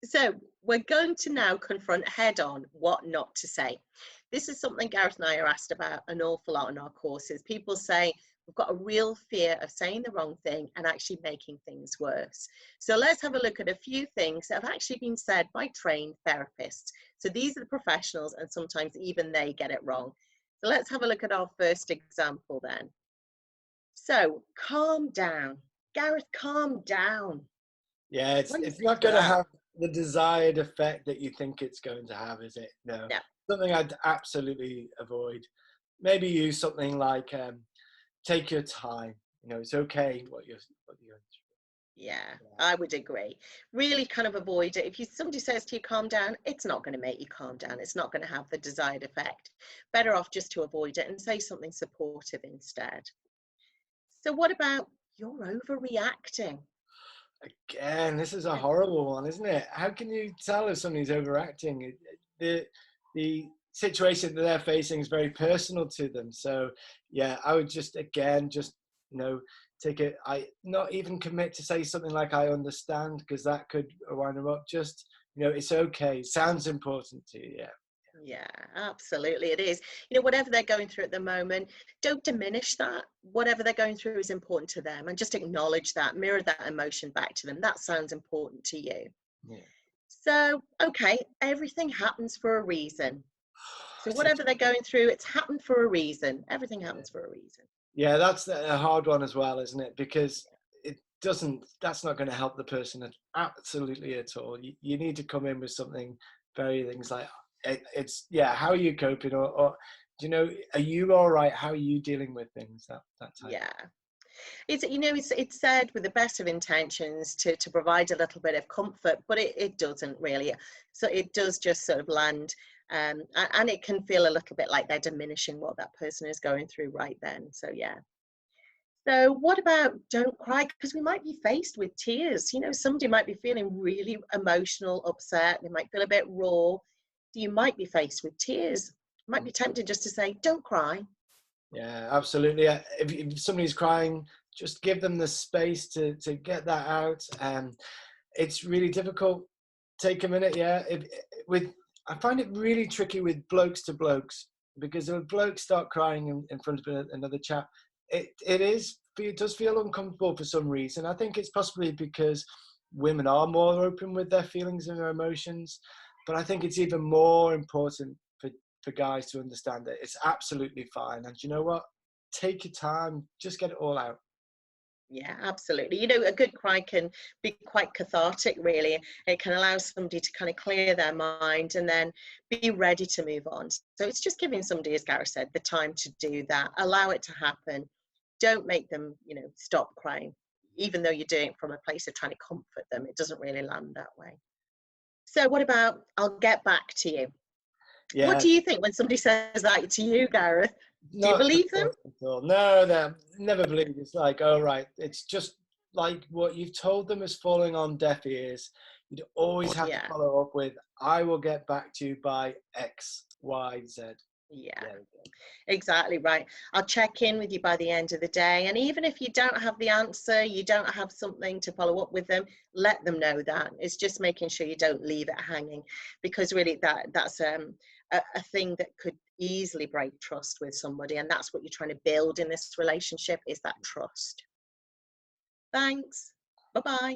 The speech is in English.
So we're going to now confront head on what not to say. This is something Gareth and I are asked about an awful lot in our courses. People say we've got a real fear of saying the wrong thing and actually making things worse. So let's have a look at a few things that have actually been said by trained therapists. So these are the professionals, and sometimes even they get it wrong. So let's have a look at our first example then. So calm down. Gareth, calm down. Yeah, What do you it's think not to going to that? have the desired effect that you think it's going to have, is it? No. No. Something I'd absolutely avoid. Maybe use something like take your time. You know, it's okay what you're Yeah, yeah. I would agree. Really kind of avoid it. If somebody says to you, calm down, it's not going to make you calm down. It's not going to have the desired effect. Better off just to avoid it and say something supportive instead. So what about you're overreacting? Again, this is a horrible one, isn't it? How can you tell if somebody's overacting? The the situation that they're facing is very personal to them. So yeah, I would just again just you know take it. I not even commit to say something like I understand because that could wind them up. Just it's okay. Sounds important to you. Yeah. Yeah, absolutely. It is. Whatever they're going through at the moment, don't diminish that. Whatever they're going through is important to them, and just acknowledge that, mirror that emotion back to them. That sounds important to you. Yeah. So, okay, everything happens for a reason. So It's a whatever they're going through, it's happened for a reason. Everything happens for a reason. Yeah, that's a hard one as well, isn't it? Because it doesn't. That's not going to help the person absolutely at all. You need to come in with something very things like it's yeah. How are you coping, or are you all right? How are you dealing with things? That type. Yeah. It's said with the best of intentions to provide a little bit of comfort, but it doesn't really. So it does just sort of land, and it can feel a little bit like they're diminishing what that person is going through right then. So yeah. So what about don't cry? Because we might be faced with tears. Somebody might be feeling really emotional, upset. They might feel a bit raw. You might be faced with tears. Might be tempted just to say, don't cry. Yeah, absolutely. If somebody's crying, just give them the space to get that out. It's really difficult. Take a minute, yeah. With I find it really tricky with blokes to blokes because if blokes start crying in front of another chap, it does feel uncomfortable for some reason. I think it's possibly because women are more open with their feelings and their emotions, but I think it's even more important for guys to understand that it's absolutely fine. And you know what? Take your time, just get it all out. Yeah, absolutely. A good cry can be quite cathartic, really. It can allow somebody to kind of clear their mind and then be ready to move on. So it's just giving somebody, as Gareth said, the time to do that. Allow it to happen. Don't make them, stop crying. Even though you're doing it from a place of trying to comfort them, it doesn't really land that way. So what about, I'll get back to you? What Yeah, do you think when somebody says that to you, Gareth? Do you not believe them? at all. No, no, never believe it's like, oh right, it's just like what you've told them is falling on deaf ears. You'd always have to Yeah. follow up with, I will get back to you by X, Y, Z. Yeah. There we go. Exactly right. I'll check in with you by the end of the day. And even if you don't have the answer, you don't have something to follow up with them, let them know that. It's just making sure you don't leave it hanging, because really that's a thing that could easily break trust with somebody. And that's what you're trying to build in this relationship, is that trust. Thanks. Bye-bye.